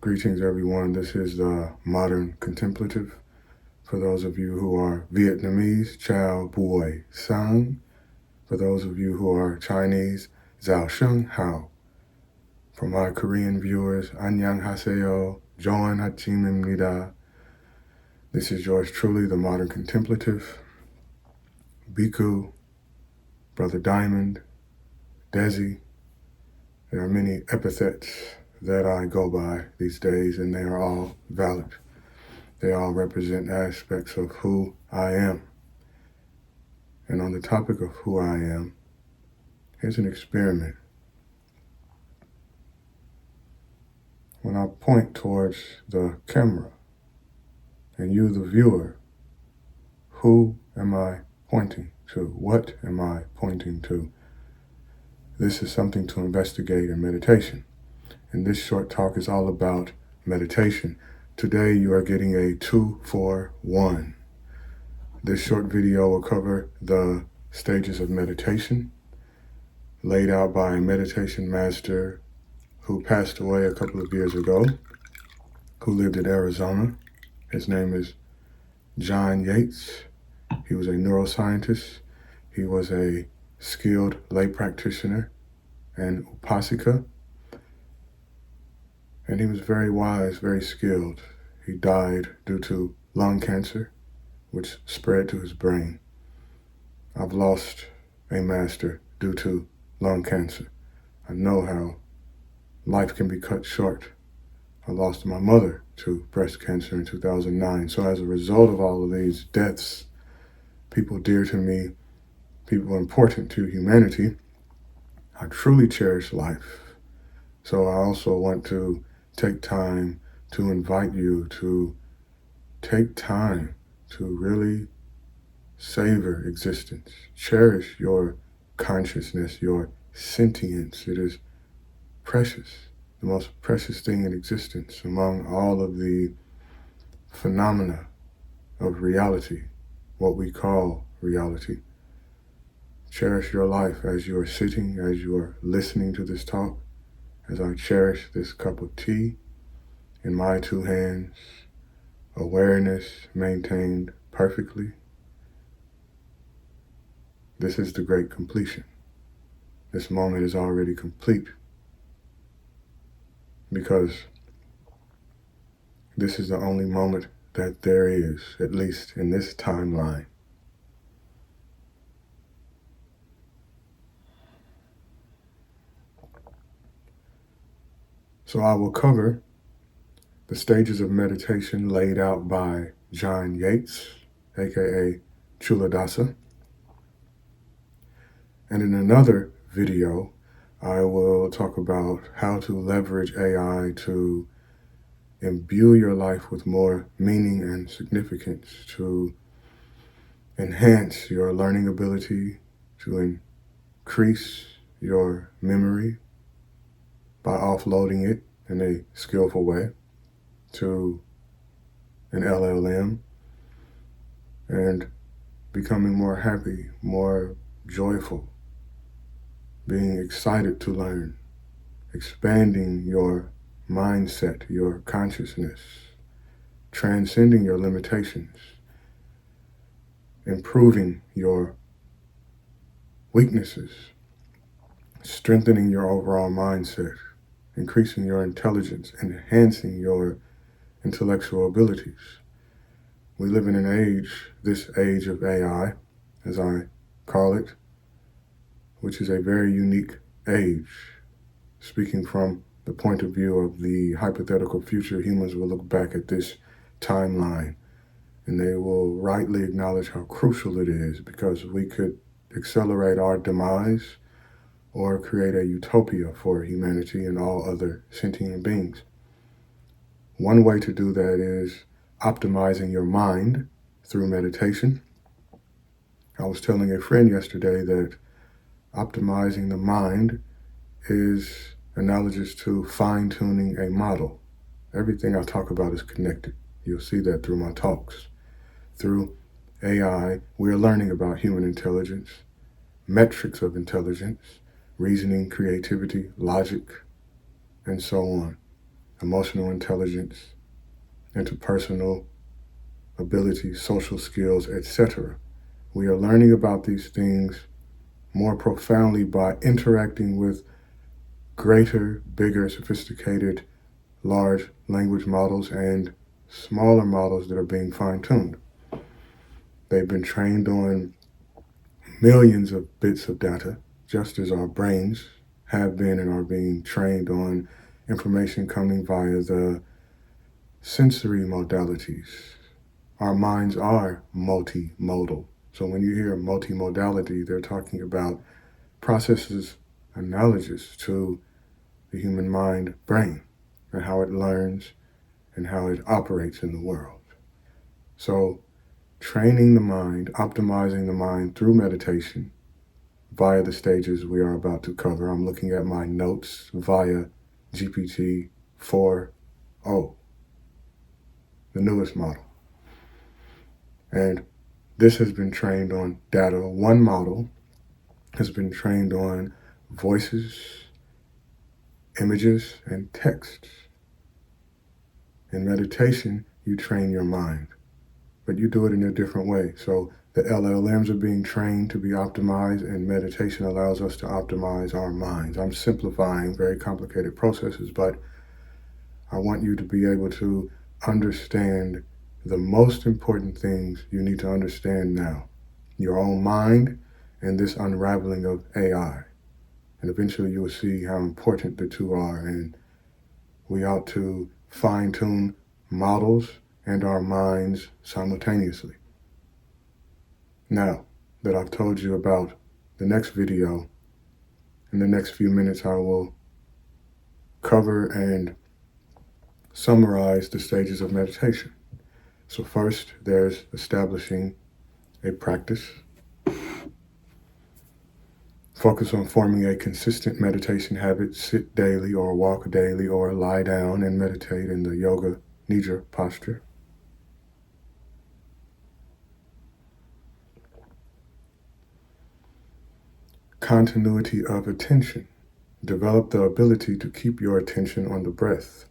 Greetings, everyone. This is the Modern Contemplative. For those of you who are Vietnamese, Chao Bui Sang. For those of you who are Chinese, Zhao Sheng Hao. For my Korean viewers, Annyeong Haseyo, Joan Hachimimnida. This is yours truly, the Modern Contemplative. Bhikkhu, Brother Diamond, Desi. There are many epithets that I go by these days, and they are all valid. They all represent aspects of who I am. And on the topic of who I am, here's an experiment. When I point towards the camera and you, the viewer, who am I pointing to? What am I pointing to? This is something to investigate in meditation. And this short talk is all about meditation. Today you are getting a 2-for-1. This short video will cover the stages of meditation laid out by a meditation master who passed away a couple of years ago, who lived in Arizona. His name is John Yates. He was a neuroscientist. He was a skilled lay practitioner and upasika. And he was very wise, very skilled. He died due to lung cancer, which spread to his brain. I've lost a master due to lung cancer. I know how life can be cut short. I lost my mother to breast cancer in 2009. So as a result of all of these deaths, people dear to me, people important to humanity, I truly cherish life. So I also want to take time to invite you to take time to really savor existence. Cherish your consciousness, your sentience. It is precious, the most precious thing in existence among all of the phenomena of reality, what we call reality. Cherish your life as you are sitting, as you are listening to this talk, as I cherish this cup of tea in my two hands, awareness maintained perfectly. This is the great completion. This moment is already complete because this is the only moment that there is, at least in this timeline. So I will cover the stages of meditation laid out by John Yates, aka Chuladasa. And in another video, I will talk about how to leverage AI to imbue your life with more meaning and significance, to enhance your learning ability, to increase your memory by offloading it in a skillful way to an LLM and becoming more happy, more joyful, being excited to learn, expanding your mindset, your consciousness, transcending your limitations, improving your weaknesses, strengthening your overall mindset, increasing your intelligence, enhancing your intellectual abilities. We live in an age, this age of AI, as I call it, which is a very unique age. Speaking from the point of view of the hypothetical future, humans will look back at this timeline and they will rightly acknowledge how crucial it is, because we could accelerate our demise or create a utopia for humanity and all other sentient beings. One way to do that is optimizing your mind through meditation. I was telling a friend yesterday that optimizing the mind is analogous to fine-tuning a model. Everything I talk about is connected. You'll see that through my talks. Through AI, we are learning about human intelligence, metrics of intelligence, reasoning, creativity, logic, and so on. emotional intelligence, interpersonal abilities, social skills, etc. We are learning about these things more profoundly by interacting with greater, bigger, sophisticated, large language models and smaller models that are being fine-tuned. They've been trained on millions of bits of data, just as our brains have been and are being trained on information coming via the sensory modalities. Our minds are multimodal. So when you hear multimodality, they're talking about processes analogous to the human mind brain and how it learns and how it operates in the world. So training the mind, optimizing the mind through meditation via the stages we are about to cover. I'm looking at my notes via GPT 4.0, the newest model. And this has been trained on data. One model has been trained on voices, images, and text. In meditation, you train your mind, but you do it in a different way. So the LLMs are being trained to be optimized, and meditation allows us to optimize our minds. I'm simplifying very complicated processes, but I want you to be able to understand the most important things you need to understand now. Your own mind and this unraveling of AI. And eventually you will see how important the two are, and we ought to fine-tune models and our minds simultaneously. Now that I've told you about the next video, in the next few minutes I will cover and summarize the stages of meditation. So first, there's establishing a practice. Focus on forming a consistent meditation habit. Sit daily or walk daily or lie down and meditate in the yoga nidra posture. Continuity of attention. Develop the ability to keep your attention on the breath.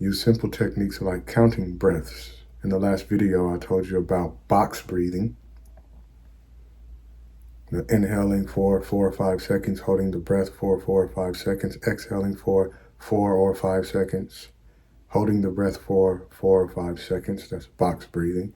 Use simple techniques like counting breaths. In the last video, I told you about box breathing. Inhaling for 4 or 5 seconds, holding the breath for 4 or 5 seconds, exhaling for 4 or 5 seconds, holding the breath for 4 or 5 seconds. That's box breathing.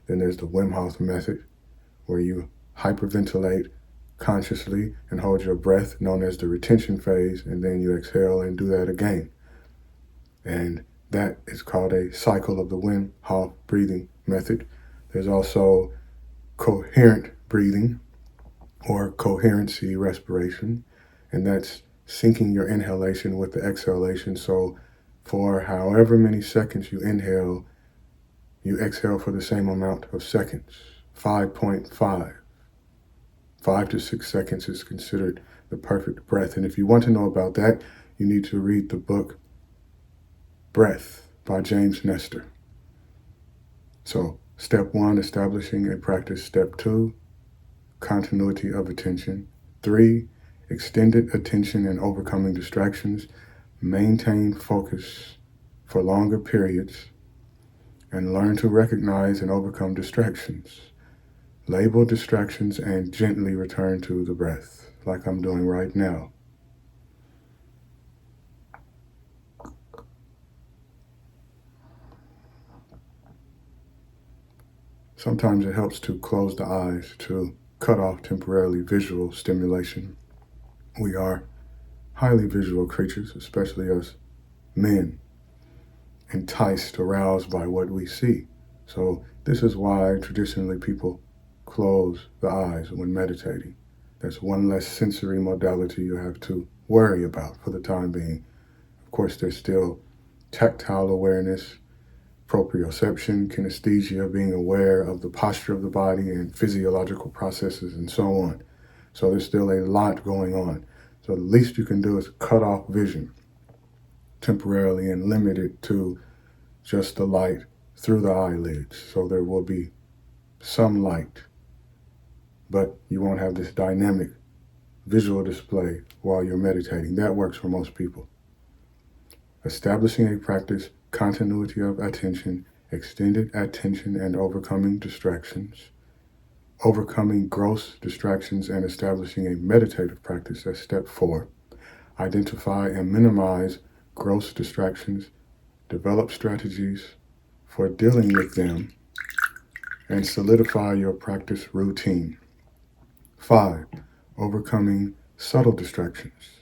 Then there's the Wim Hof method, where you hyperventilate consciously and hold your breath, known as the retention phase, and then you exhale and do that again. And that is called a cycle of the Wim Hof breathing method. There's also coherent breathing or coherency respiration, and that's syncing your inhalation with the exhalation. So for however many seconds you inhale, you exhale for the same amount of seconds, 5.5. 5 to 6 seconds is considered the perfect breath. And if you want to know about that, you need to read the book Breath by James Nestor. So step 1, establishing a practice. Step 2, continuity of attention. 3, extended attention and overcoming distractions. Maintain focus for longer periods and learn to recognize and overcome distractions. Label distractions and gently return to the breath, like I'm doing right now. Sometimes it helps to close the eyes to cut off temporarily visual stimulation. We are highly visual creatures, especially us men, enticed, aroused by what we see. So this is why traditionally people close the eyes when meditating. That's one less sensory modality you have to worry about for the time being. Of course, there's still tactile awareness, proprioception, kinesthesia, being aware of the posture of the body and physiological processes and so on. So there's still a lot going on. So the least you can do is cut off vision temporarily and limit it to just the light through the eyelids. So there will be some light, but you won't have this dynamic visual display while you're meditating. That works for most people. establishing a practice, continuity of attention, extended attention and overcoming distractions, overcoming gross distractions and establishing a meditative practice. That's step 4. Identify and minimize gross distractions, develop strategies for dealing with them, and solidify your practice routine. 5. Overcoming subtle distractions.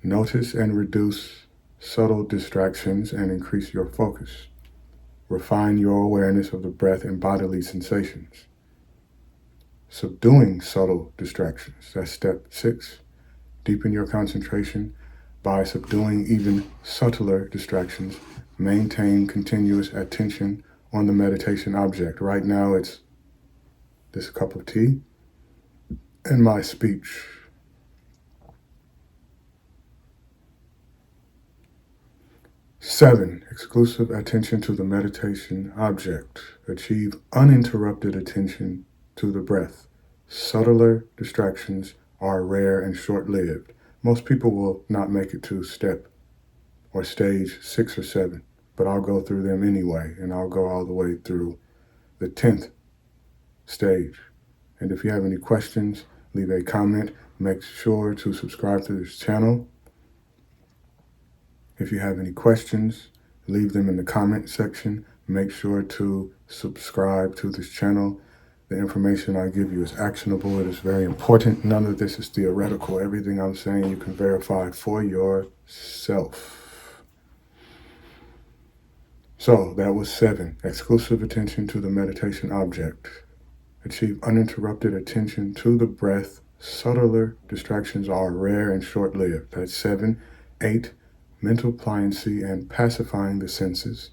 Notice and reduce subtle distractions and increase your focus. Refine your awareness of the breath and bodily sensations. Subduing subtle distractions. That's step 6. Deepen your concentration by subduing even subtler distractions. Maintain continuous attention on the meditation object. Right now it's this cup of tea and my speech. 7. Exclusive attention to the meditation object. Achieve uninterrupted attention to the breath. Subtler distractions are rare and short-lived. Most people will not make it to step or stage 6 or 7, but I'll go through them anyway, and I'll go all the way through the 10th stage. And if you have any questions, leave a comment. Make sure to subscribe to this channel. If you have any questions, leave them in the comment section. Make sure to subscribe to this channel. The information I give you is actionable. It is very important. None of this is theoretical. Everything I'm saying you can verify for yourself. So that was 7. Exclusive attention to the meditation object. Achieve uninterrupted attention to the breath. Subtler distractions are rare and short-lived. That's 7. 8. Mental pliancy and pacifying the senses.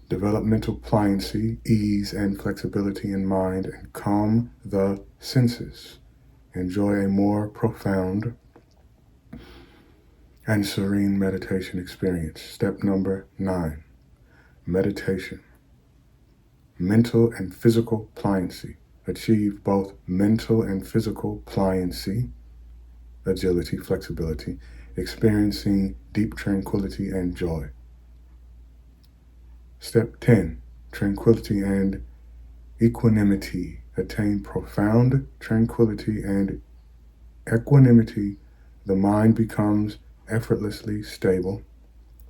Develop mental pliancy, ease, and flexibility in mind, and calm the senses. Enjoy a more profound and serene meditation experience. Step number 9. Meditation. Mental and physical pliancy. Achieve both mental and physical pliancy, agility, flexibility, experiencing deep tranquility and joy. Step 10. Tranquility and equanimity. Attain profound tranquility and equanimity. The mind becomes effortlessly stable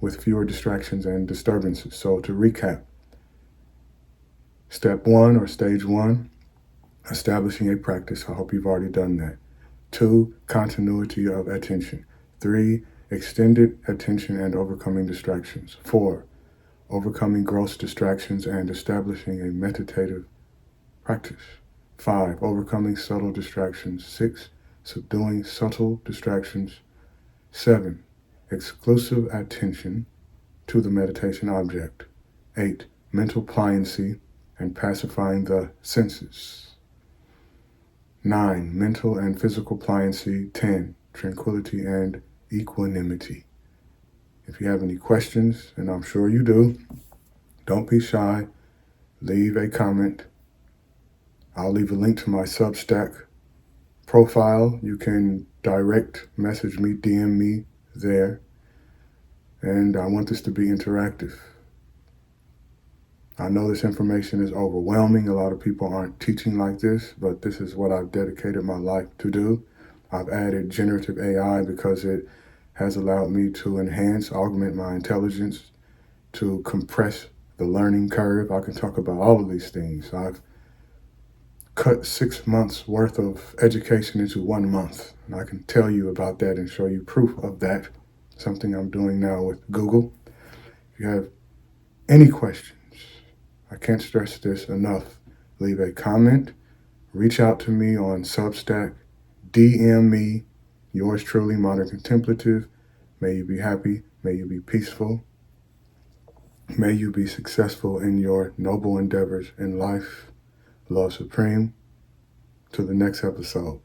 with fewer distractions and disturbances. So to recap, step 1 or stage 1, establishing a practice. I hope you've already done that. 2, continuity of attention. 3, extended attention and overcoming distractions. 4, overcoming gross distractions and establishing a meditative practice. 5, overcoming subtle distractions. 6, subduing subtle distractions. 7, exclusive attention to the meditation object. 8, mental pliancy and pacifying the senses. 9, mental and physical pliancy. 10, tranquility and equanimity. If you have any questions, and I'm sure you do, don't be shy. Leave a comment. I'll leave a link to my Substack profile. You can direct message me, DM me there. And I want this to be interactive. I know this information is overwhelming. A lot of people aren't teaching like this, but this is what I've dedicated my life to do. I've added generative AI because it has allowed me to enhance, augment my intelligence, to compress the learning curve. I can talk about all of these things. I've cut 6 months worth of education into 1 month. And I can tell you about that and show you proof of that. Something I'm doing now with Google. If you have any questions, I can't stress this enough. Leave a comment, reach out to me on Substack, DM me, yours truly, Modern Contemplative. May you be happy, may you be peaceful, may you be successful in your noble endeavors in life. Love supreme. To the next episode.